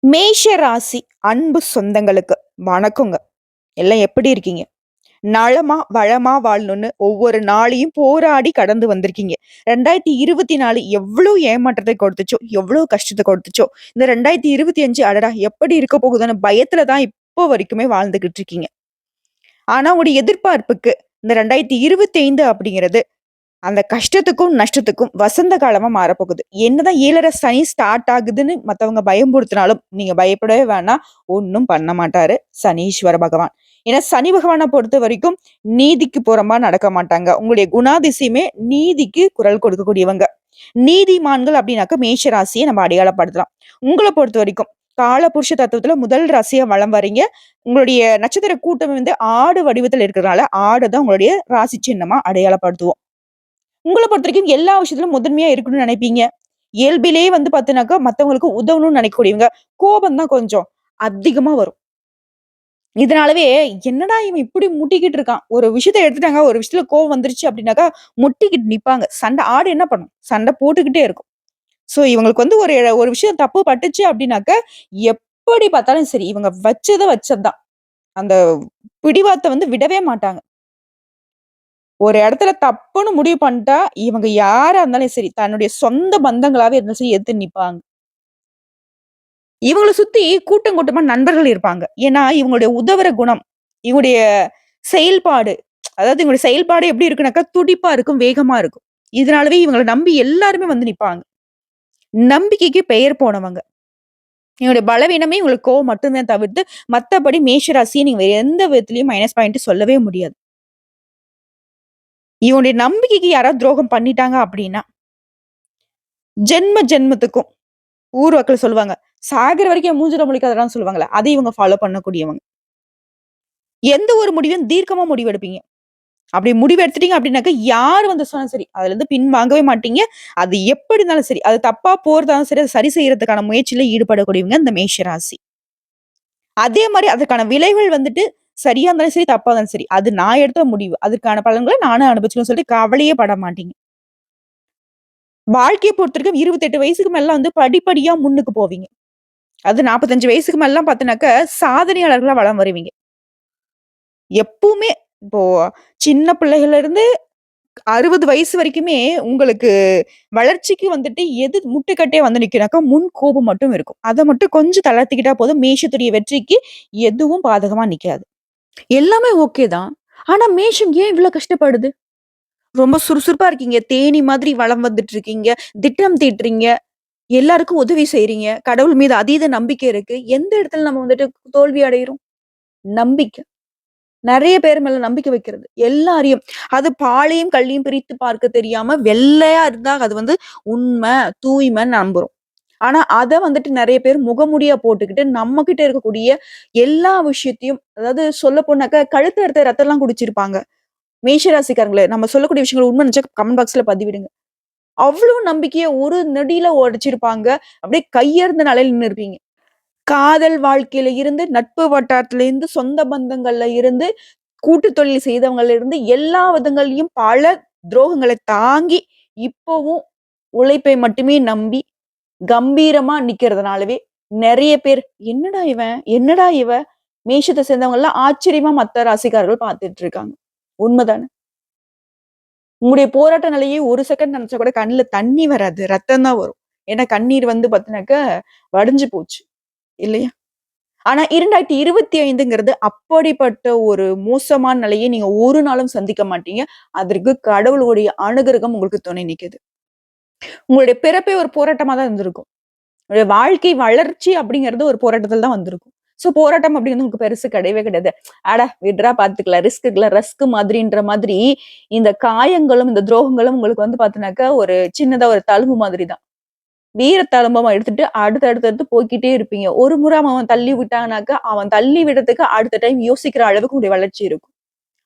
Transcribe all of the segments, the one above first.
மேஷ ராசி அன்பு சொந்தங்களுக்கு வணக்கங்க. எல்லாம் எப்படி இருக்கீங்க? நலமா, வளமா வாழணும்னு ஒவ்வொரு நாளையும் போராடி கடந்து வந்திருக்கீங்க. 2024 எவ்ளோ ஏமாற்றத்தை கொடுத்துச்சோ, எவ்ளோ கஷ்டத்த கொடுத்துச்சோ, இந்த 2025 அடடா! எப்படி இருக்க போகுதோன்னு பயத்துல தான் இப்போ வரைக்குமே வாழ்ந்துகிட்டு இருக்கீங்க. ஆனா உங்களுடைய எதிர்பார்ப்புக்கு இந்த 2025 அப்படிங்கிறது அந்த கஷ்டத்துக்கும், நஷ்டத்துக்கும் வசந்த காலமா மாறப்போகுது. என்னதான் 7:30 சனி ஸ்டார்ட் ஆகுதுன்னு மத்தவங்க பயம்புறுத்தினாலும், நீங்க பயப்படவே வேணாம். ஒண்ணும் பண்ண மாட்டாரு சனீஸ்வர பகவான். ஏன்னா சனி பகவான பொறுத்தவரைக்கும் நீதிக்கு புறம்பா நடக்க மாட்டாங்க. உங்களுடைய குணாதிசயமே நீதிக்கு குரல் கொடுக்கக்கூடியவங்க. நீதிமான்கள் அப்படின்னாக்க மேஷ ராசிய நம்ம அடையாளப்படுத்தலாம். உங்கள பொறுத்தவரைக்கும் காலபுருஷ தத்துவத்துல முதல் ராசியா வலம் வரீங்க. உங்களுடைய நட்சத்திர கூட்டம் வந்து ஆடு வடிவத்துல இருக்கிறதுனால, ஆட தான் உங்களுடைய ராசி சின்னமா அடையாளப்படுத்துவோம். உங்கள பொறுத்தவரைக்கும் எல்லா விஷயத்திலும் முதன்மையா இருக்கணும்னு நினைப்பீங்க. இயல்பிலேயே வந்து பார்த்தீனாக்கா, மத்தவங்களுக்கு உதவணும்னு நினைக்கக்கூடியவங்க. கோபம் தான் கொஞ்சம் அதிகமா வரும். இதனாலவே என்னடா இவன் இப்படி முட்டிக்கிட்டு இருக்கான். ஒரு விஷயத்த எடுத்துட்டாங்க, ஒரு விஷயத்துல கோவம் வந்துருச்சு அப்படின்னாக்கா, முட்டிக்கிட்டு நிப்பாங்க. ஆடு என்ன பண்ணும்? சண்டை போட்டுக்கிட்டே இருக்கும். சோ இவங்களுக்கு வந்து ஒரு ஒரு விஷயம் தப்பு பட்டுச்சு அப்படின்னாக்க, எப்படி பார்த்தாலும் சரி, இவங்க வச்சது வச்சது தான். அந்த பிடிவாத்த வந்து விடவே மாட்டாங்க. ஒரு இடத்துல தப்புன்னு முடிவு பண்ணிட்டா, இவங்க யாரா இருந்தாலும் சரி, தன்னுடைய சொந்த பந்தங்களாவே இருந்தாலும் சரி எதிர்த்து நிப்பாங்க. இவங்கள சுத்தி கூட்டம் கூட்டமா நண்பர்கள் இருப்பாங்க. ஏன்னா, இவங்களுடைய உதவுற குணம், இவங்களுடைய செயல்பாடு, அதாவது இவங்களுடைய செயல்பாடு எப்படி இருக்குனாக்கா, துடிப்பா இருக்கும், வேகமா இருக்கும். இதனாலவே இவங்கள நம்பி எல்லாருமே வந்து நிப்பாங்க. நம்பிக்கைக்கு பெயர் போனவங்க. இவங்களுடைய பலவீனமே இவங்களுக்கு கோவம் மட்டும் தான் தவிர்த்து, மத்தபடி மேஷ ராசிய நீங்க வேற எந்த விதத்திலயும் மைனஸ் பாயிண்ட் சொல்லவே முடியாது. இவங்களுடைய நம்பிக்கைக்கு யாராவது துரோகம் பண்ணிட்டாங்க அப்படின்னா, ஜென்ம ஜென்மத்துக்கும் ஊர் வழக்குல சொல்லுவாங்க. சாகுற வரைக்கும் என் மூஞ்சில முழிக்காதடான்னு சொல்லுவாங்கல்ல. அதை இவங்க ஃபாலோ பண்ணக்கூடியவங்க. எந்த ஒரு முடிவையும் தீர்க்கமா முடிவெடுப்பீங்க. அப்படி முடிவு எடுத்துட்டீங்க அப்படின்னாக்க, யாரு வந்து சொன்னாலும் சரி, அதுலருந்து பின் வாங்கவே மாட்டீங்க. அது எப்படி இருந்தாலும் சரி, அது தப்பா போறதாலும் சரி, அத சரி செய்யறதுக்கான முயற்சியில ஈடுபடக்கூடியவங்க இந்த மேஷ ராசி. அதே மாரி அதற்கான விளைவுகள் வந்துட்டு சரியா இருந்தாலும் சரி, தப்பா இருந்தாலும் சரி, அது நான் எடுத்த முடிவு. அதுக்கான பலன்கள நானும் அனுபவிச்சுக்கணும்னு சொல்லிட்டு கவலையே பட மாட்டீங்க. வாழ்க்கைய பொறுத்தவரைக்கும் 28 வயசுக்கு மேலலாம் வந்து படிப்படியா முன்னுக்கு போவீங்க. அது 45 வயசுக்கு மேலலாம் பார்த்தீனாக்க, சாதனையாளர்களா வலம் வருவீங்க. எப்பவுமே இப்போ சின்ன பிள்ளைகள்ல இருந்து 60 வயசு வரைக்குமே உங்களுக்கு வளர்ச்சிக்கு வந்துட்டு எது முட்டுக்கட்டையா வந்து நிக்குனாக்கா, முன் கோபம் மட்டும் இருக்கும். அத மட்டும் கொஞ்சம் தளர்த்திக்கிட்டா போதும். மேஷத்துடைய வெற்றிக்கு எதுவும் பாதகமா நிக்காது. எல்லாமே ஓகே தான். ஆனா மேஷம் ஏன் இவ்ளோ கஷ்டப்படுது? ரொம்ப சுறுசுறுப்பா இருக்கீங்க. தேனீ மாதிரி வலம் வந்துட்டு இருக்கீங்க. திட்டம் தீட்டுறீங்க. எல்லாருக்கும் உதவி செய்றீங்க. கடவுள் மீது அதீத நம்பிக்கை இருக்கு. எந்த இடத்துல நம்ம வந்துட்டு தோல்வி அடையிறோம்? நம்பிக்கை. நெறைய பேர் மேல நம்பிக்கை வைக்கிறது. எல்லாரையும். அது பாலையும், கல்லையும் பிரித்து பார்க்க தெரியாம வெள்ளையா இருந்தா அது வந்து உண்மை, தூய்மைன்னு நம்புறோம். ஆனா அத வந்துட்டு நெறைய பேர் முகமூடியா போட்டுக்கிட்டு நம்ம கிட்ட இருக்கக்கூடிய எல்லா விஷயத்தையும் அதாவது சொல்லப் போனாக்கா கழுத்து அறுத்த ரத்தம்லாம் குடிச்சிருப்பாங்க. மேஷ ராசிக்காரங்களே நம்ம சொல்லக்கூடிய விஷயங்கள் உண்மை நினைச்சா கமெண்ட் பாக்ஸ்ல பதிவிடுங்க. அவ்ளோ நம்பிக்கைய ஒரு நொடியில உடைச்சிருப்பாங்க. அப்படியே கையறுந்த நிலையில நின்னுருப்பீங்க. காதல் வாழ்க்கையில இருந்து, நட்பு வட்டாரத்துல இருந்து, சொந்த பந்தங்கள்ல இருந்து, கூட்டு தொழில் செய்தவங்கள்ல இருந்து, எல்லா விதங்கள்லயும் பல துரோகங்கள தாங்கி, இப்பவும் உழைப்பை மட்டுமே நம்பி, கம்பீரமா நிக்கிறதுனாலவே, நெறைய பேர் "என்னடா இவன்? என்னடா இவ?" மேஷத்த சேர்ந்தவங்கலாம் ஆச்சரியமா மத்த ராசிக்காரர்கள் பார்த்துட்டு இருக்காங்க. உண்மதானே? உங்களுடைய போராட்ட நிலையை ஒரு செகண்ட் நெனச்சா கூட கண்ணுல தண்ணி வராது. ரத்தம் தான் வரும். ஏன்னா கண்ணீர் வந்து பாத்தீங்கன்னாக்க வடிஞ்சு போச்சு. இல்லையா? ஆனா 2025ங்கிறது அப்படிப்பட்ட ஒரு மோசமான நிலையை நீங்க ஒரு நாளும் சந்திக்க மாட்டீங்க. அதற்கு கடவுளுடைய அனுகிரகம் உங்களுக்கு துணை நிக்குது. உங்களுடைய பிறப்பே ஒரு போராட்டமா தான் இருந்திருக்கும். உங்களுடைய வாழ்க்கை வளர்ச்சி அப்படிங்கிறது ஒரு போராட்டத்துல தான் வந்திருக்கும். சோ போராட்டம் அப்படிங்கிறது உங்களுக்கு பெருசு கிடையவே கிடையாது. அட விட்றா பார்த்துக்கலாம். ரிஸ்க் இருக்குல்ல ரஸ்க் மாதிரின்ற மாதிரி இந்த காயங்களும், இந்த துரோகங்களும் உங்களுக்கு வந்து பார்த்தீங்கன்னாக்கா ஒரு சின்னதா ஒரு தழும்பு மாதிரி தான். வீர தழும்பமா எடுத்துட்டு அடுத்து போய்க்கிட்டே இருப்பீங்க. ஒரு முறை அவன் தள்ளி விட்டானாக்கா, அவன் தள்ளி விடுறதுக்கு அடுத்த டைம் யோசிக்கிற அளவுக்கு உங்களுடைய வளர்ச்சி இருக்கும்.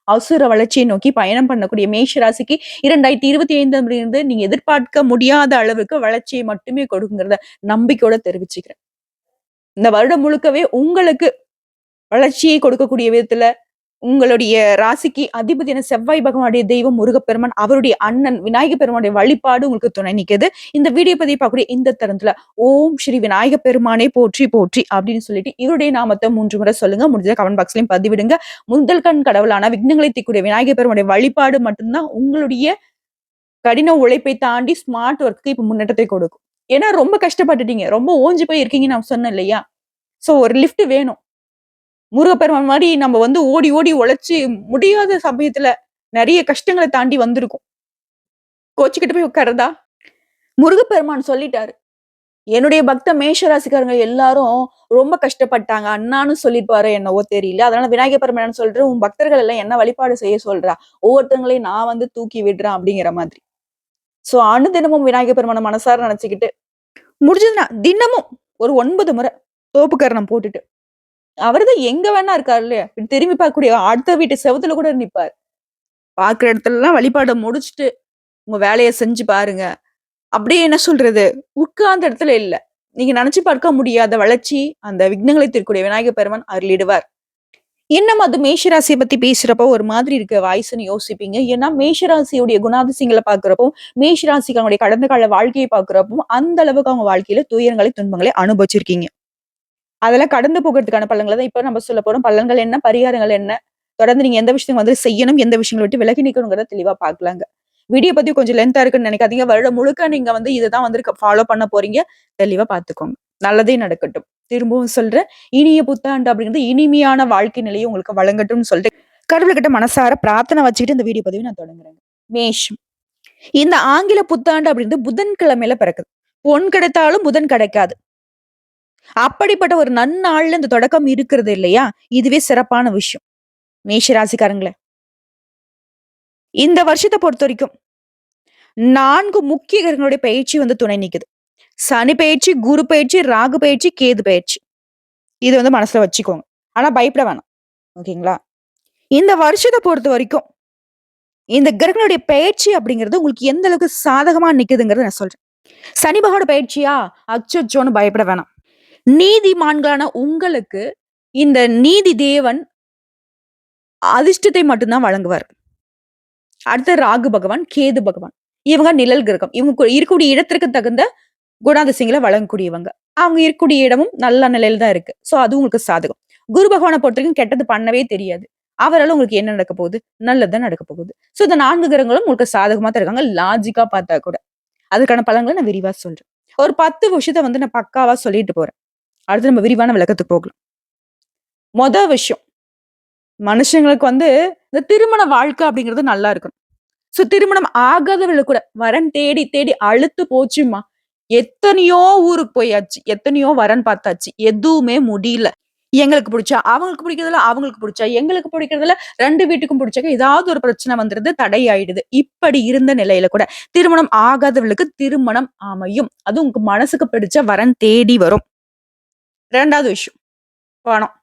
அசுர வளர்ச்சியை நோக்கி பயணம் பண்ணக்கூடிய மேஷ ராசிக்கு 2025 அப்படிங்கிறது நீங்க எதிர்பார்க்க முடியாத அளவுக்கு வளர்ச்சியை மட்டுமே கொடுக்குங்கிறத நம்பிக்கையோட தெரிவிச்சுக்கிறேன். இந்த வருடம் முழுக்கவே உங்களுக்கு வளர்ச்சியை கொடுக்கக்கூடிய விதத்துல, உங்களுடைய ராசிக்கு அதிபதியான செவ்வாய் பகவானுடைய தெய்வம் முருகப்பெருமான், அவருடைய அண்ணன் விநாயக பெருமானுடைய வழிபாடு உங்களுக்கு துணை நிக்குது. இந்த வீடியோ பதிவு பார்க்கக்கூடிய இந்த தருணத்துல, ஓம் ஸ்ரீ விநாயக பெருமானே போற்றி போற்றி அப்படின்னு சொல்லிட்டு இவருடைய நாமத்தை 3 முறை சொல்லுங்க. முடிஞ்சா கமெண்ட் பாக்ஸ்லயும் பதிவிடுங்க. முதல் கண் கடவுளான விக்னங்களை தீர்க்கக்கூடிய விநாயக பெருமானுடைய வழிபாடு மட்டும்தான் உங்களுடைய கடின உழைப்பை தாண்டி ஸ்மார்ட் ஒர்க்குக்கு இப்ப முன்னேற்றத்தை கொடுக்கும். ஏன்னா ரொம்ப கஷ்டப்பட்டுட்டீங்க. ரொம்ப ஓஞ்சு போய் இருக்கீங்கன்னு நான் சொன்னேன் இல்லையா? சோ ஒரு லிஃப்ட் வேணும். முருகப்பெருமான் மாரி நம்ம வந்து ஓடி ஓடி உழைச்சு முடியாத சமயத்துல நெறைய கஷ்டங்கள தாண்டி வந்திருக்கோம். கோச்சுக்கிட்டு போய் உட்கார்றதா? முருகப்பெருமான் சொல்லிட்டாரு. என்னுடைய பக்த மேஷ ராசிக்காரங்க எல்லாரும் ரொம்ப கஷ்டப்பட்டாங்க. அண்ணான்னு சொல்லிருப்பாரோ என்னவோ தெரியல. அதனால விநாயகர் பெருமான் என்ன சொல்றாரு, உன் பக்தர்கள் எல்லாம் என்ன வழிபாடு செய்ய சொல்றா? ஒவ்வொருத்தவங்களையும் நான் வந்து தூக்கி விடுறேன் அப்படிங்கிற மாதிரி. சோ அனுதினமும் விநாயகர் பெருமான மனசார நினைச்சுக்கிட்டு, முடிஞ்சதுன்னா தினமும் ஒரு 9 முறை தோப்பு கரணம் போட்டுட்டு, அவர்தான் எங்க வேணா இருக்காரு இல்லையா? திரும்பி பார்க்கக்கூடிய அடுத்த வீட்டு செவுத்துல கூட நிப்பாரு. பார்க்குற இடத்துலலாம் வழிபாட முடிச்சுட்டு, உங்க வேலைய செஞ்சு பாருங்க. அப்படியே என்ன சொல்றது? உட்கார்ந்த இடத்துல இல்ல. நீங்க நினைச்சு பார்க்க முடியாத வளர்ச்சி, அந்த விக்னங்களை தீர்க்கக்கூடிய விநாயகர் பெருமான் அருளிடுவார். இன்னும் அது மேஷராசிய பத்தி பேசுறப்போ ஒரு மாதிரி இருக்க வாய்ஸ்ன்னு யோசிப்பீங்க. ஏன்னா மேஷராசியுடைய குணாதிசயங்கள பார்க்கிறப்போ, மேஷராசிக்காரங்களுடைய கடந்த கால வாழ்க்கையை பார்க்கிறப்போ, அந்த அளவுக்கு அவங்க வாழ்க்கையில துயரங்களை, துன்பங்களை அனுபவிச்சிருக்கீங்க. அதெல்லாம் கடந்து போகிறதுக்கான பலன்கள தான் இப்ப நம்ம சொல்ல போறோம். பலன்கள் என்ன? பரிகாரங்கள் என்ன? தொடர்ந்து நீங்க எந்த விஷயத்த வந்து செய்யணும், எந்த விஷயங்கள விட்டு விலகி நிக்கணுங்கிறத தெளிவா பார்க்கலாங்க. வீடியோ பத்தி கொஞ்சம் லென்த்தா இருக்குன்னு நினைக்காதீங்க. வருடம் முழுக்க நீங்க வந்து இதுதான் வந்து ஃபாலோ பண்ண போறீங்க. தெளிவா பார்த்துக்கோங்க. நல்லதே நடக்கட்டும். திரும்பவும் சொல்றேன். இனிய புத்தாண்டு அப்படிங்கிறது இனிமையான வாழ்க்கை நிலையை உங்களுக்கு வழங்கட்டும்னு சொல்லிட்டு கடவுள்கிட்ட மனசார பிரார்த்தனை வச்சுக்கிட்டு இந்த வீடியோ பதிவை நான் தொடங்குறேங்க. மேஷம். இந்த ஆங்கில புத்தாண்டு அப்படின்றது புதன்கிழமையில பிறக்குது. பொன் கிடைத்தாலும் புதன் கிடைக்காது. அப்படிப்பட்ட ஒரு நன்னாள்ல இந்த தொடக்கம் இருக்கிறது இல்லையா? இதுவே சிறப்பான விஷயம். மேஷ ராசிக்காரங்களே. இந்த வருஷத்த பொறுத்தவரைக்கும் 4 முக்கிய கிரகங்களுடைய பயிற்சி வந்து துணை நிக்குது. சனி பயிற்சி, குரு பயிற்சி, ராகு பயிற்சி, கேது பயிற்சி. இது வந்து மனசுல வச்சுக்கோங்க. ஆனா பயப்பட வேணாம். ஓகேங்களா? இந்த வருஷத்த பொறுத்தவரைக்கும் இந்த கிரகங்களுடைய பயிற்சி அப்படிங்கிறது உங்களுக்கு எந்த அளவுக்கு சாதகமா நிக்குதுங்கிறத நான் சொல்றேன். சனி பகவானோட பயிற்சியா? அச்சச்சோன்னு பயப்பட வேணாம். நீதிமான்களான உங்களுக்கு இந்த நீதி தேவன் அதிர்ஷ்டத்தை மட்டும்தான் வழங்குவார். அடுத்து ராகு பகவான், கேது பகவான். இவங்க நிழல் கிரகம். இவங்க இருக்கக்கூடிய இடத்திற்கு தகுந்த குணாதிசயங்களை வழங்கக்கூடியவங்க. அவங்க இருக்கக்கூடிய இடமும் நல்ல நிலையில தான் இருக்கு. சோ அது உங்களுக்கு சாதகம். குரு பகவானை பொறுத்தவரைக்கும் கெட்டது பண்ணவே தெரியாது. அவரால உங்களுக்கு என்ன நடக்க போகுது? நல்லதுதான் நடக்க போகுது. சோ இந்த 4 கிரகங்களும் உங்களுக்கு சாதகமா தான் இருக்காங்க. லாஜிக்கா பார்த்தா கூட. அதுக்கான பலன்களை நான் விரிவா சொல்றேன். ஒரு 10 விஷயத்த வந்து நான் பக்காவா சொல்லிட்டு போறேன். அடுத்து நம்ம விரிவான விளக்கத்துக்கு போகலாம். மொத விஷயம். மனுஷங்களுக்கு வந்து இந்த திருமண வாழ்க்கை அப்படிங்கிறது நல்லா இருக்கணும். சோ திருமணம் ஆகாதவர்களுக்கு கூட வரன் தேடி தேடி அலுத்து போச்சும்மா. எத்தனையோ ஊருக்கு போயாச்சு. எத்தனையோ வரன் பார்த்தாச்சு. எதுவுமே முடியல. எங்களுக்கு பிடிச்சா, அவங்களுக்கு பிடிக்கிறதில்ல, அவங்களுக்கு பிடிச்சா, எங்களுக்கு பிடிக்கிறதில்ல, 2 வீட்டுக்கும் பிடிச்சாக்க ஏதாவது ஒரு பிரச்சனை வந்துருது, தடை ஆயிடுது. இப்படி இருந்த நிலையில கூட திருமணம் ஆகாதவர்களுக்கு திருமணம் அமையும். அது உங்க மனசுக்கு பிடிச்ச வரன் தேடி வரும். 2வது விஷயம். பணம்.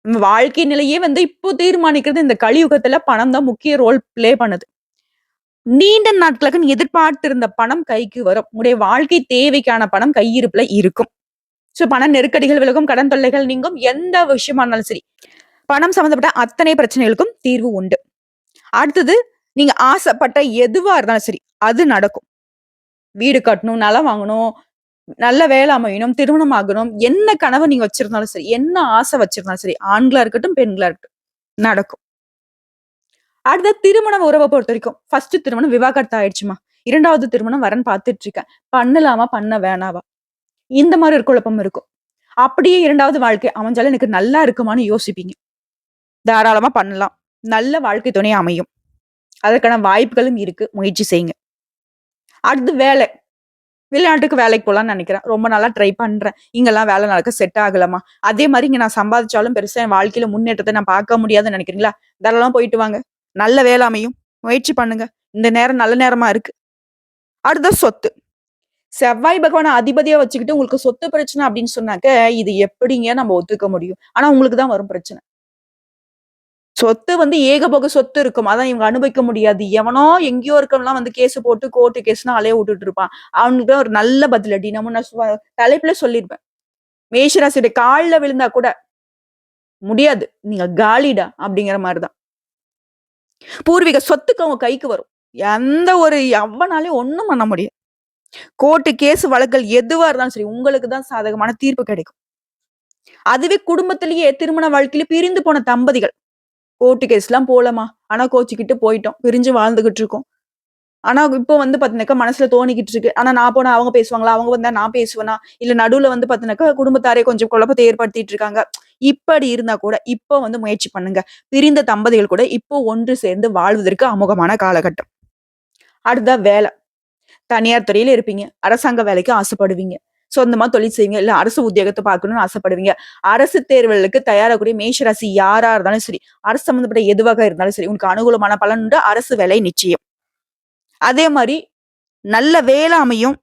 நம்ம வாழ்க்கை நிலையே வந்து இப்போ தீர்மானிக்கிறது இந்த கலியுகத்துல பணம் தான் முக்கிய ரோல் ப்ளே பண்ணுது. நீண்ட நாட்களுக்கு நீ எதிர்பார்த்திருந்த பணம் கைக்கு வரும். உங்களுடைய வாழ்க்கை தேவைக்கான பணம் கையிருப்புல இருக்கும். சோ பண நெருக்கடிகள் விலகும், கடன் தொல்லைகள் நீங்கும். எந்த விஷயமா இருந்தாலும் சரி. பணம் சம்பந்தப்பட்ட அத்தனை பிரச்சனைகளுக்கும் தீர்வு உண்டு. அடுத்தது நீங்க ஆசைப்பட்ட எதுவா இருந்தாலும் சரி, அது நடக்கும். வீடு கட்டணும், நிலம் வாங்கணும், நல்ல வேலை அமையணும், திருமணம் ஆகணும், என்ன கனவு நீங்க வச்சிருந்தாலும் சரி, என்ன ஆசை வச்சிருந்தாலும் சரி, ஆண்களா இருக்கட்டும், பெண்களா இருக்கட்டும், நடக்கும். அடுத்த திருமண உறவை பொறுத்த வரைக்கும் ஃபர்ஸ்ட் திருமணம் விவாகரத்து ஆயிடுச்சுமா. 2வது திருமணம் வரன் பார்த்துட்டு இருக்கேன். பண்ணலாமா? பண்ண வேணாவா? இந்த மாதிரி ஒரு குழப்பம் இருக்கும். அப்படியே 2வது வாழ்க்கை அமைஞ்சாலும் எனக்கு நல்லா இருக்குமான்னு யோசிப்பீங்க. தாராளமா பண்ணலாம். நல்ல வாழ்க்கை துணை அமையும். அதற்கான வாய்ப்புகளும் இருக்கு. முயற்சி செய்யுங்க. அடுத்து வேலை. வெளிநாட்டுக்கு வேலைக்கு போலாம்னு நினைக்கிறேன். ரொம்ப நாளா ட்ரை பண்றேன். இங்கெல்லாம் வேலை நடக்க செட் ஆகலமா. அதே மாதிரி இங்க நான் சம்பாதிச்சாலும் பெருசா என் வாழ்க்கையில முன்னேற்றத்தை நான் பார்க்க முடியாதுன்னு நினைக்கிறீங்களா? தாராளமா போயிட்டு வாங்க. நல்ல வேலை அமையும். முயற்சி பண்ணுங்க. இந்த நேரம் நல்ல நேரமா இருக்கு. அடுத்த சொத்து. செவ்வாய் பகவான அதிபதியா வச்சுக்கிட்டு உங்களுக்கு சொத்து பிரச்சனை அப்படின்னு சொன்னாக்க, இது எப்படிங்க நம்ம ஒத்துக்க முடியும்? ஆனா உங்களுக்கு தான் வரும் பிரச்சனை. சொத்து வந்து ஏகபோக சொத்து இருக்கும். அதான் இவங்க அனுபவிக்க முடியாது. எவனோ எங்கேயோ இருக்கவன்லாம் வந்து கேஸ் போட்டு கோர்ட்டு கேஸ்ன்னு அலைய விட்டுட்டு இருப்பான். அவனுக்கு ஒரு நல்ல பதிலடி. நம்ம நான் தலைப்புல சொல்லிருப்பேன். மேஷராசியுடைய கால்ல விழுந்தா கூட முடியாது. நீங்க காலிடா அப்படிங்கிற மாரி தான். பூர்வீக சொத்துக்கு அவங்க கைக்கு வரும். எந்த ஒரு எவனாலயும் ஒண்ணும் பண்ண முடியாது. கோர்ட்டு, கேஸ் வழக்குகள் எதுவா இருந்தாலும் சரி, உங்களுக்கு தான் சாதகமான தீர்ப்பு கிடைக்கும். அதுவே குடும்பத்திலேயே திருமண வாழ்க்கையில பிரிந்து போன தம்பதிகள், கோர்ட்டு கேஸ்லாம் போலமா. ஆனா கோச்சுக்கிட்டு போயிட்டோம். பிரிஞ்சு வாழ்ந்துகிட்டு இருக்கோம். ஆனா இப்போ வந்து பாத்தீங்கன்னாக்கா மனசுல தோணிக்கிட்டு இருக்கு. ஆனா நான் போனா அவங்க பேசுவாங்களா? அவங்க வந்தா நான் பேசுவேனா? இல்ல நடுவுல வந்து பாத்தீங்கன்னாக்கா குடும்பத்தாரே கொஞ்சம் குழப்பத்தை ஏற்படுத்திட்டு இருக்காங்க. இப்படி இருந்தா கூட இப்போ வந்து முயற்சி பண்ணுங்க. பிரிந்த தம்பதிகள் கூட இப்போ ஒன்று சேர்ந்து வாழ்வதற்கு அமோகமான காலகட்டம். அடுத்ததா வேலை. தனியார் துறையில இருப்பீங்க. அரசாங்க வேலைக்கு ஆசைப்படுவீங்க. சொந்தமா தொழில் செய்வீங்க. இல்ல அரசு உத்தியோகத்த பார்க்கணும்னு ஆசைப்படுவீங்க. அரசு தேர்வுகளுக்கு தயாராகக்கூடிய மேஷ ராசி யாரா இருந்தாலும் சரி, அரசு சம்மந்தப்பட்ட எதுவாக இருந்தாலும் சரி, உங்களுக்கு அனுகூலமான பலன் உண்டு. அரசு வேலை நிச்சயம். அதே மாரி நல்ல வேலை அமையும்.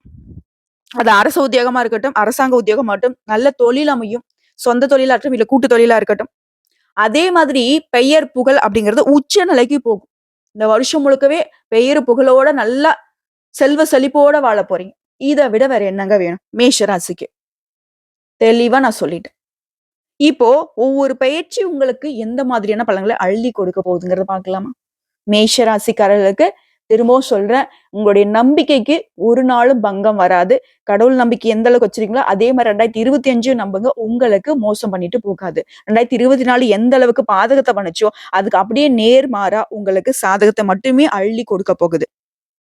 அது அரசு உத்தியோகமா இருக்கட்டும், அரசாங்க உத்தியோகமாகட்டும், நல்ல தொழில் அமையும். சொந்த தொழிலாகட்டும், இல்ல கூட்டு தொழிலா இருக்கட்டும். அதே மாதிரி பெயர், புகழ் அப்படிங்கிறது உச்ச நிலைக்கு போகும். இந்த வருஷம் முழுக்கவே பெயரு, புகழோட நல்லா செல்வ செழிப்போட வாழப் போறீங்க. இத விட வேற என்னங்க வேணும்? மேஷ ராசிக்கு. தெளிவா நான் சொல்லிட்டேன். இப்போ ஒவ்வொரு பயிற்சி உங்களுக்கு எந்த மாதிரியான பலன்கள அள்ளி கொடுக்க போகுதுங்கிறத பார்க்கலாமா? மேஷ ராசிக்காரர்களுக்கு திரும்பவும் சொல்றேன். உங்களுடைய நம்பிக்கைக்கு ஒரு நாளும் பங்கம் வராது. கடவுள் நம்பிக்கை எந்த அளவுக்கு வச்சிருக்கீங்களோ, அதே மாரி 2025 நம்புங்க. உங்களுக்கு மோசம் பண்ணிட்டு போகாது. 2024 எந்த அளவுக்கு பாதகத்த பண்ணுச்சோ, அதுக்கு அப்படியே நேர்மாறா உங்களுக்கு சாதகத்த மட்டுமே அள்ளி கொடுக்க போகுது.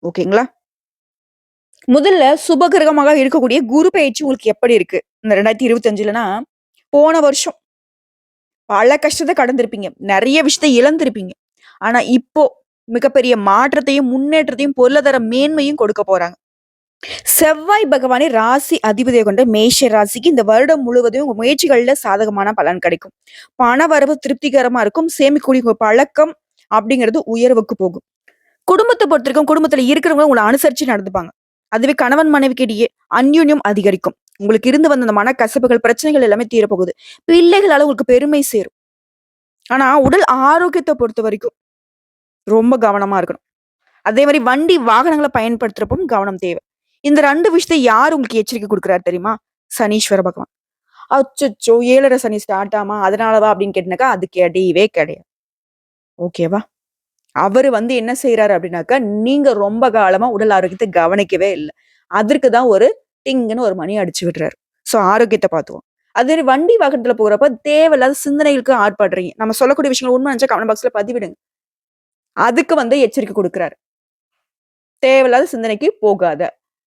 ஓகேங்களா? முதல்ல சுபகிரகமாக இருக்கக்கூடிய குரு பெயர்ச்சி உங்களுக்கு எப்படி இருக்கு? இந்த 2025லனா, போன வருஷம் பல கஷ்டத்த கடந்திருப்பீங்க. நெறைய விஷயத்த இழந்திருப்பீங்க. ஆனா இப்போ மிகப்பெரிய மாற்றத்தையும், முன்னேற்றத்தையும், பொருளாதார மேன்மையும் கொடுக்க போறாங்க. செவ்வாய் பகவானே ராசி அதிபதியை கொண்ட மேஷ ராசிக்கு இந்த வருடம் முழுவதும் உங்க முயற்சிகள்ல சாதகமான பலன் கிடைக்கும். பண வரவு திருப்திகரமா இருக்கும். சேமிக்கக்கூடிய உங்க பழக்கம் அப்படிங்கிறது உயர்வுக்கு போகும். குடும்பத்த பொறுத்தவரைக்கும் குடும்பத்துல இருக்கிறவங்க உங்கள அனுசரிச்சு நடந்துப்பாங்க. அதுவே கணவன் மனைவிக்கு இடையே அந்யோன்யம் அதிகரிக்கும். உங்களுக்கு இருந்து வந்த அந்த மனக்கசப்புகள், பிரச்சனைகள் எல்லாமே தீரப்போகுது. பிள்ளைகளால உங்களுக்கு பெருமை சேரும். ஆனா உடல் ஆரோக்கியத்த பொறுத்தவரைக்கும் ரொம்ப கவனமா இருக்கணும். அதே மாரி வண்டி, வாகனங்கள பயன்படுத்துறப்பவும் கவனம் தேவை. இந்த 2 விஷயத்த யார் உங்களுக்கு எச்சரிக்கை குடுக்குறாரு தெரியுமா? சனீஸ்வர பகவான். அச்சச்சோ! 7:30 சனி ஸ்டார்ட் ஆமா, அதனாலவா அப்படின்னு கேட்டீங்கனாக்கா, அது கிடையவே கிடையாது. ஓகேவா? அவரு வந்து என்ன செய்றாரு அப்படின்னாக்கா, நீங்க ரொம்ப காலமா உடல் ஆரோக்கியத்த கவனிக்கவே இல்ல. அதற்கு தான் ஒரு டிங்குன்னு ஒரு மணி அடிச்சு விடுறாரு. ஸோ ஆரோக்கியத்த பார்த்துக்கோங்க. அதே வண்டி வாகனத்துல போறப்ப தேவையில்லாத சிந்தனைகளுக்கு ஆட்படுறீங்க. நம்ம சொல்லக்கூடிய விஷயங்கள் உண்மை நினைச்சா கமெண்ட் பாக்ஸ்ல பதிவிடுங்க. அதுக்கு வந்து எச்சரிக்கை குடுக்குறாரு. தேவையில்லாத சிந்தனைக்கு போகாத.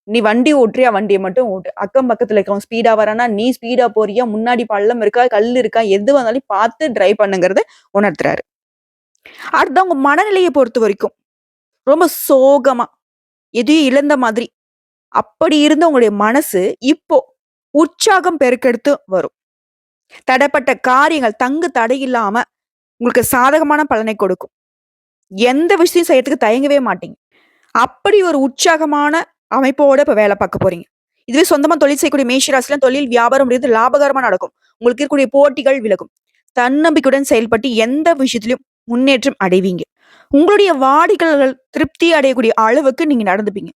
நீ வண்டி ஓட்டுறியா? வண்டிய மட்டும் ஓட்டு. அக்கம் பக்கத்துல இருக்கவன் ஸ்பீடா வரானா, நீ ஸ்பீடா போறியா? முன்னாடி பள்ளம் இருக்கா? கல் இருக்கா? எது வந்தாலும் பார்த்து டிரைவ் பண்ணுங்கிறத உணர்த்துறாரு. அடுத்து உங்க மனநிலைய பொறுத்தவரைக்கும் ரொம்ப சோகமா, எதையும் இழந்த மாதிரி, அப்படி இருந்த உங்களுடைய மனசு இப்போ உற்சாகம் பெருக்கெடுத்து வரும். தடைப்பட்ட காரியங்கள் தங்கு தடையில்லாம உங்களுக்கு சாதகமான பலனை கொடுக்கும். எந்த விஷயம் செய்யறதுக்கு தயங்கவே மாட்டீங்க. அப்படி ஒரு உற்சாகமான அமைப்போட இப்ப வேலை பார்க்க போறீங்க. இதுவே சொந்தமா தொழில் செய்யக்கூடிய மேஷ ராசில தொழில், வியாபாரம் அப்படிங்கிறது லாபகரமா நடக்கும். உங்களுக்கு இருக்கக்கூடிய போட்டிகள் விலகும். தன்னம்பிக்கையுடன் செயல்பட்டு எந்த விஷயத்திலும் முன்னேற்றம் அடைவீங்க. உங்களுடைய வாடிக்கையாளர்கள் திருப்தி அடையக்கூடிய அளவுக்கு நீங்க நடந்துப்பீங்க.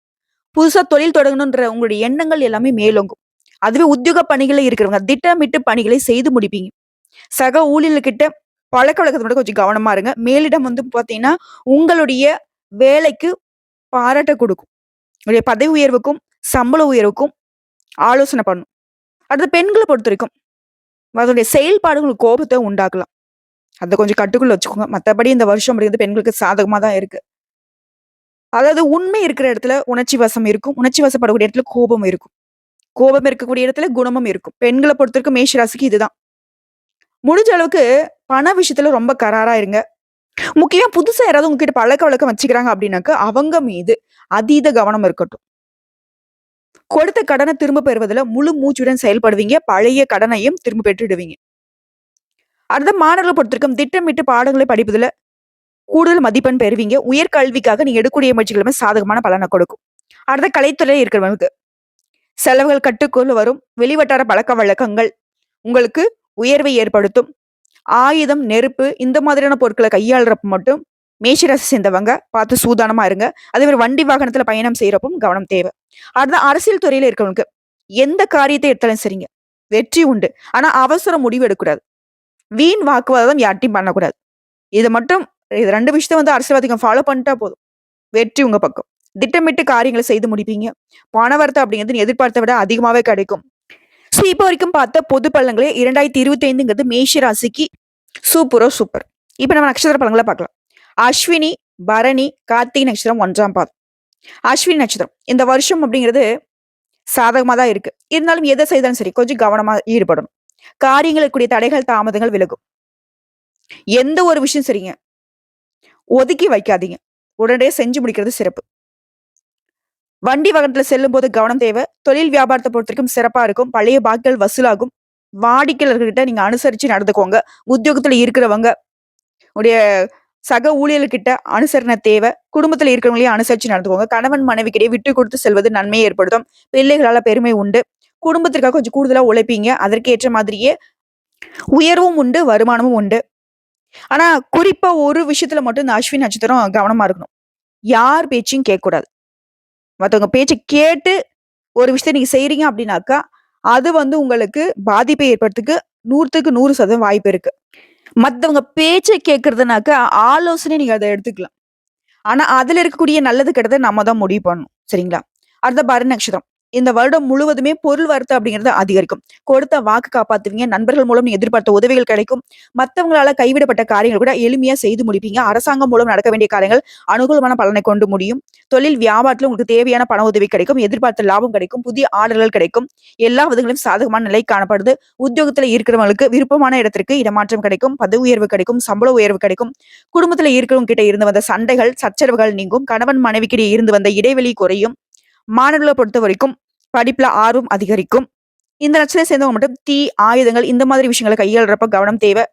புதுசா தொழில் தொடங்கணுன்ற உங்களுடைய எண்ணங்கள் எல்லாமே மேலோங்கும். அதுவே உத்தியோக பணிகள்ல இருக்கிறவங்க திட்டமிட்டு பணிகளை செய்து முடிப்பீங்க. சக ஊழியர்கிட்ட பழக்கவழக்கத்த மட்டும் கொஞ்சம் கவனமா இருங்க. மேலிடம் வந்து பார்த்தீங்கன்னா, உங்களுடைய வேலைக்கு பாராட்ட குடுக்கும். உங்களுடைய பதவி உயர்வுக்கும், சம்பள உயர்வுக்கும் ஆலோசனை பண்ணும். அடுத்து பெண்கள பொறுத்தவரைக்கும், அதனுடைய செயல்பாடு உங்களுக்கு கோபத்த உண்டாக்கலாம். அத கொஞ்சம் கட்டுக்குள்ள வச்சுக்கோங்க. மத்தபடி இந்த வருஷம் அப்படிங்கிறது பெண்களுக்கு சாதகமா தான் இருக்கு. அதாவது உண்மை இருக்கிற இடத்துல உணர்ச்சி வசம் இருக்கும். உணர்ச்சி வசப்படக்கூடிய இடத்துல கோபம் இருக்கும். கோபம் இருக்கக்கூடிய இடத்துல குணமும் இருக்கும். பெண்கள பொறுத்தவரைக்கும் மேஷ ராசிக்கு இதுதான். முடிஞ்ச அளவுக்கு பண விஷயத்துல ரொம்ப கராரா இருங்க. முக்கியமா புதுசா யாராவது உங்ககிட்ட பழக்கவழக்கம் வச்சுக்கிறாங்க அப்படின்னாக்க, அவங்க மீது அதீத கவனம் இருக்கட்டும். கொடுத்த கடன திரும்ப பெறுவதில முழு மூச்சுடன் செயல்படுவீங்க. பழைய கடனையும் திரும்ப பெற்றுடுவீங்க. அடுத்த மாணவர்கள பொறுத்தவரைக்கும் திட்டமிட்டு பாடங்களை படிப்பதில கூடுதல் மதிப்பெண் பெறுவீங்க. உயர்கல்விக்காக நீங்க எடுக்கக்கூடிய முயற்சிகள் எல்லாமே சாதகமான பலன கொடுக்கும். அடுத்த கலைத்துறையில இருக்கிறவங்களுக்கு செலவுகள் கட்டுக்குள்ள வரும். வெளிவட்டார பழக்கவழக்கங்கள் உங்களுக்கு உயர்வை ஏற்படுத்தும். ஆயுதம், நெருப்பு இந்த மாதிரியான பொருட்கள கையாளுறப்ப மட்டும் மேஷராசி சேர்ந்தவங்க பார்த்து சூதானமா இருங்க. அதே மாரி வண்டி வாகனத்துல பயணம் செய்யறப்பவும் கவனம் தேவை. அடுத்து அரசியல் துறையில இருக்கிறவங்களுக்கு எந்த காரியத்தை எடுத்தாலும் சரிங்க. வெற்றி உண்டு. ஆனா அவசர முடிவு எடுக்கக்கூடாது. வீண் வாக்குவாதம் யார்ட்டயும் பண்ணக்கூடாது. இது மட்டும் இது 2 விஷயத்த வந்து அரசியல்வாதிகள் ஃபாலோ பண்ணிட்டா போதும். வெற்றி உங்க பக்கம். திட்டமிட்டு காரியங்கள செய்து முடிப்பீங்க. பண வரத்து அப்படிங்கிறது எதிர்பார்த்த விட அதிகமாவே கிடைக்கும். ஸோ இப்போ வரைக்கும் பார்த்த பொது பலன்களே 2025ங்கிறது மேஷ ராசிக்கு சூப்பரோ சூப்பர். இப்ப நம்ம நட்சத்திர பலன்கள பார்க்கலாம். அஸ்வினி, பரணி, கார்த்திகை நட்சத்திரம் 1ஆம் பாதம். அஸ்வினி நட்சத்திரம். இந்த வருஷம் அப்படிங்கிறது சாதகமா தான் இருக்கு. இருந்தாலும் எத செய்தாலும் சரி, கொஞ்சம் கவனமா ஈடுபடணும். காரியங்களுக்குரிய தடைகள், தாமதங்கள் விலகும். எந்த ஒரு விஷயம் சரிங்க. ஒதுக்கி வைக்காதீங்க. உடனடியா செஞ்சு முடிக்கிறது சிறப்பு. வண்டி வாகனத்துல செல்லும்போது கவனம் தேவை. தொழில் வியாபாரத்த பொறுத்தவரைக்கும் சிறப்பா இருக்கும். பழைய பாக்கிகள் வசூலாகும். வாடிக்கையாளர்கிட்ட நீங்க அனுசரிச்சு நடந்துக்கோங்க. உத்தியோகத்துல இருக்கிறவங்க உடைய சக ஊழியர்கிட்ட அனுசரணை தேவை. குடும்பத்துல இருக்கிறவங்களையும் அனுசரிச்சு நடந்துக்கோங்க. கணவன் மனைவிக்கிடையே விட்டு கொடுத்து செல்வது நன்மையை ஏற்படுத்தும். பிள்ளைகளால பெருமை உண்டு. குடும்பத்திற்காக கொஞ்சம் கூடுதலா உழைப்பீங்க. அதற்கேற்ற மாதிரியே உயர்வும் உண்டு, வருமானமும் உண்டு. ஆனா குறிப்பா ஒரு விஷயத்துல மட்டும் இந்த அஸ்வினி நட்சத்திரம் கவனமா இருக்கணும். யார் பேச்சையும் கேட்கக்கூடாது. மத்தவங்க பேச்ச கேட்டு ஒரு விஷயத்த நீங்க செய்றீங்க அப்படின்னாக்கா, அது வந்து உங்களுக்கு பாதிப்பை ஏற்படுறதுக்கு 100க்கு 100% வாய்ப்பு இருக்கு. மத்தவங்க பேச்ச கேட்கறதுனாக்கா, ஆலோசனை நீங்க அத எடுத்துக்கலாம். ஆனா, அதுல இருக்கக்கூடிய நல்லது, கெட்டத நம்ம தான் முடிவு பண்ணணும். சரிங்களா? அடுத்த பரணி நட்சத்திரம். இந்த வருடம் முழுவதுமே பொருள் வரத்து அப்படிங்கிறது அதிகரிக்கும். கொடுத்த வாக்கு காப்பாத்துவீங்க. நண்பர்கள் மூலம் நீங்க எதிர்பார்த்த உதவிகள் கிடைக்கும். மத்தவங்களால கைவிடப்பட்ட காரியங்கள் கூட எளிமையா செய்து முடிப்பீங்க. அரசாங்கம் மூலம் நடக்க வேண்டிய காரியங்கள் அனுகூலமான பலனை கொண்டு முடியும். தொழில் வியாபாரத்துல உங்களுக்கு தேவையான பண உதவி கிடைக்கும். எதிர்பார்த்த லாபம் கிடைக்கும். புதிய ஆர்டர்கள் கிடைக்கும். எல்லா விதங்களிலும் சாதகமான நிலை காணப்படுது. உத்தியோகத்துல இருக்கிறவங்களுக்கு விருப்பமான இடத்திற்கு இடமாற்றம் கிடைக்கும். பதவி உயர்வு கிடைக்கும். சம்பள உயர்வு கிடைக்கும். குடும்பத்துல இருக்கிறவங்க கிட்ட இருந்து வந்த சண்டைகள், சச்சரவுகள் நீங்கும். கணவன் மனைவிக்கிடையே இருந்து வந்த இடைவெளி குறையும். மாணவர்களை பொறுத்த வரைக்கும் படிப்புல ஆர்வம் அதிகரிக்கும். இந்த நட்சத்திரத்தை சேர்ந்தவங்க மட்டும் தீ, ஆயுதங்கள் இந்த மாதிரி விஷயங்களை கையாளுறப்ப கவனம் தேவை.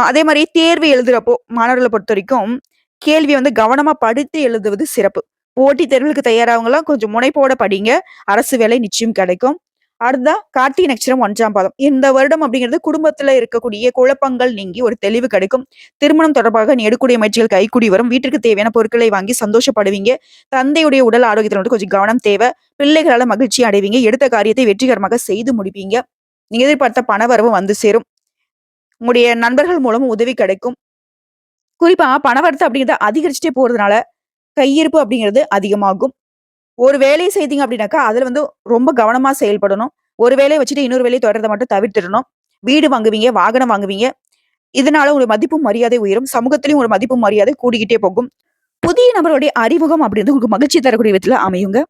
அதே மாதிரி தேர்வு எழுதுறப்போ மாணவர்களை பொறுத்த வரைக்கும் கேள்வியை வந்து கவனமா படித்து எழுதுவது சிறப்பு. போட்டித் தேர்வுகளுக்கு தயாராகவங்கலாம் கொஞ்சம் முனைப்போட படிங்க. அரசு வேலை நிச்சயம் கிடைக்கும். அடுத்ததா கார்த்திகை நட்சத்திரம் 1ஆம் பாதம். இந்த வருடம் அப்படிங்கிறது குடும்பத்துல இருக்கக்கூடிய குழப்பங்கள் நீங்கி ஒரு தெளிவு கிடைக்கும். திருமணம் தொடர்பாக நீ எடுக்கக்கூடிய முயற்சிகள் கைகூடி வரும். வீட்டிற்கு தேவையான பொருட்களை வாங்கி சந்தோஷப்படுவீங்க. தந்தையுடைய உடல் ஆரோக்கியத்துல மட்டும் கொஞ்சம் கவனம் தேவை. பிள்ளைகளால மகிழ்ச்சி அடைவீங்க. எடுத்த காரியத்தை வெற்றிகரமாக செய்து முடிப்பீங்க. நீங்க எதிர்பார்த்த பணவரவு வந்து சேரும். உங்களுடைய நண்பர்கள் மூலம் உதவி கிடைக்கும். குறிப்பா பணவரத்து அப்படிங்கிறது அதிகரிச்சுட்டே போறதுனால கையிருப்பு அப்படிங்கிறது அதிகமாகும். ஒரு வேலைய செய்தீங்க அப்படின்னாக்கா, அதுல வந்து ரொம்ப கவனமா செயல்படணும். ஒரு வேலைய வச்சுட்டு இன்னொரு வேலைய தொடர்றத மட்டும் தவிர்த்திடணும். வீடு வாங்குவீங்க, வாகனம் வாங்குவீங்க. இதனால ஒரு மதிப்பும் மரியாதை உயரும். சமூகத்திலயும் ஒரு மதிப்பும் மரியாதை கூடிக்கிட்டே போகும். புதிய நபர்களுடைய அறிமுகம் அப்படின்றது உங்களுக்கு மகிழ்ச்சி தரக்கூடிய விதத்துல அமையுங்க.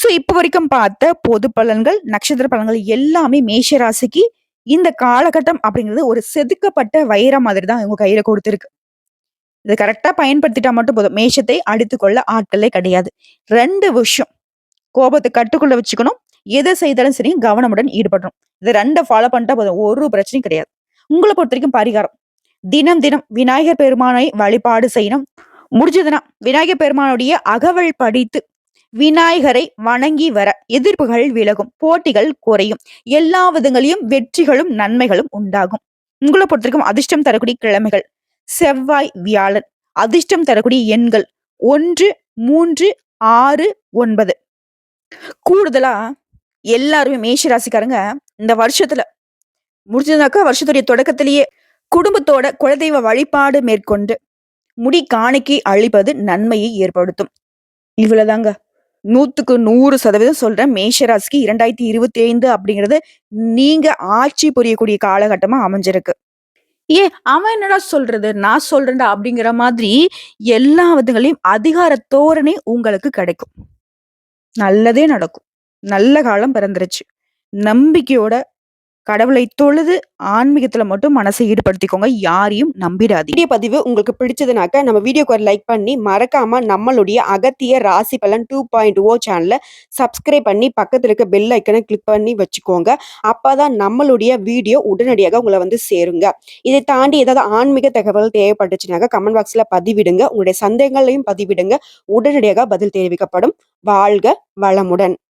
சோ இப்ப வரைக்கும் பார்த்த பொது பலன்கள், நட்சத்திர பலன்கள் எல்லாமே மேஷ ராசிக்கு இந்த காலகட்டம் அப்படிங்கிறது ஒரு செதுக்கப்பட்ட வைரம் மாதிரி தான் உங்க கையில கொடுத்திருக்கு. இத கரெக்ட்டா பயன்படுத்திட்டா மட்டும் போதும். மேஷத்தை அடித்துக் கொள்ள ஆட்களே கிடையாது. 2 விஷயம். கோபத்த கட்டுக்குள்ள வச்சுக்கணும். எத செய்தாலும் சரி கவனமுடன் ஈடுபடணும். இது 2 ஃபாலோ பண்ணிட்டா போதும். ஒரு பிரச்சனையும் கிடையாது. உங்கள பொறுத்தவரைக்கும் பரிகாரம். தினம் தினம் விநாயகர் பெருமானை வழிபாடு செய்யணும். முடிஞ்சதுன்னா விநாயகர் பெருமானுடைய அகவல் படித்து விநாயகரை வணங்கி வர எதிர்ப்புகள் விலகும். போட்டிகள் குறையும். எல்லா விதங்களையும் வெற்றிகளும் நன்மைகளும் உண்டாகும். உங்கள பொறுத்தவரைக்கும் அதிர்ஷ்டம் தரக்கூடிய கிழமைகள் செவ்வாய், வியாழன். அதிர்ஷ்டம் தரக்கூடிய எண்கள் 1, 3, 6, 9. கூடுதலா எல்லாருமே மேஷ ராசிக்காரங்க இந்த வருஷத்துல முடிஞ்சதுனாக்கா வருஷத்துடைய தொடக்கத்திலேயே குடும்பத்தோட குலதெய்வ வழிபாடு மேற்கொண்டு முடி காணிக்கை அளிப்பது நன்மையை ஏற்படுத்தும். இவ்வளவுதாங்க. 100க்கு 100% சொல்றேன். மேஷ ராசிக்கு 2025 அப்படிங்கிறது நீங்க ஆட்சி புரியக்கூடிய காலகட்டமா அமைஞ்சிருக்கு. அவன் என்னடா சொல்றது? நான் சொல்றேன்டா அப்படிங்கிற மாதிரி எல்லா விதங்களையும் அதிகார தோரணை உங்களுக்கு கிடைக்கும். நல்லதே நடக்கும். நல்ல காலம் பிறந்துருச்சு. நம்பிக்கையோட கடவுளை தொழுது ஆன்மீகத்துல மட்டும் மனசை ஈடுபடுத்திக்கோங்க. யாரையும் நம்பிடாதீங்க. வீடியோ பதிவு உங்களுக்கு பிடிச்சதுனாக்க நம்ம வீடியோக்கு ஒரு லைக் பண்ணி மறக்காம நம்மளுடைய அகத்திய ராசி பலன் 2.0 சேனலை சப்ஸ்கிரைப் பண்ணி பக்கத்துல இருக்க பெல் ஐக்கனை கிளிக் பண்ணி வச்சுக்கோங்க. அப்பதான் நம்மளுடைய வீடியோ உடனடியாக உங்களை வந்து சேருங்க. இதை தாண்டி ஏதாவது ஆன்மீக தகவல் தேவைப்பட்டுச்சுனாக்க கமெண்ட் பாக்ஸ்ல பதிவிடுங்க. உங்களுடைய சந்தேகங்களையும் பதிவிடுங்க. உடனடியாக பதில் தெரிவிக்கப்படும். வாழ்க வளமுடன்.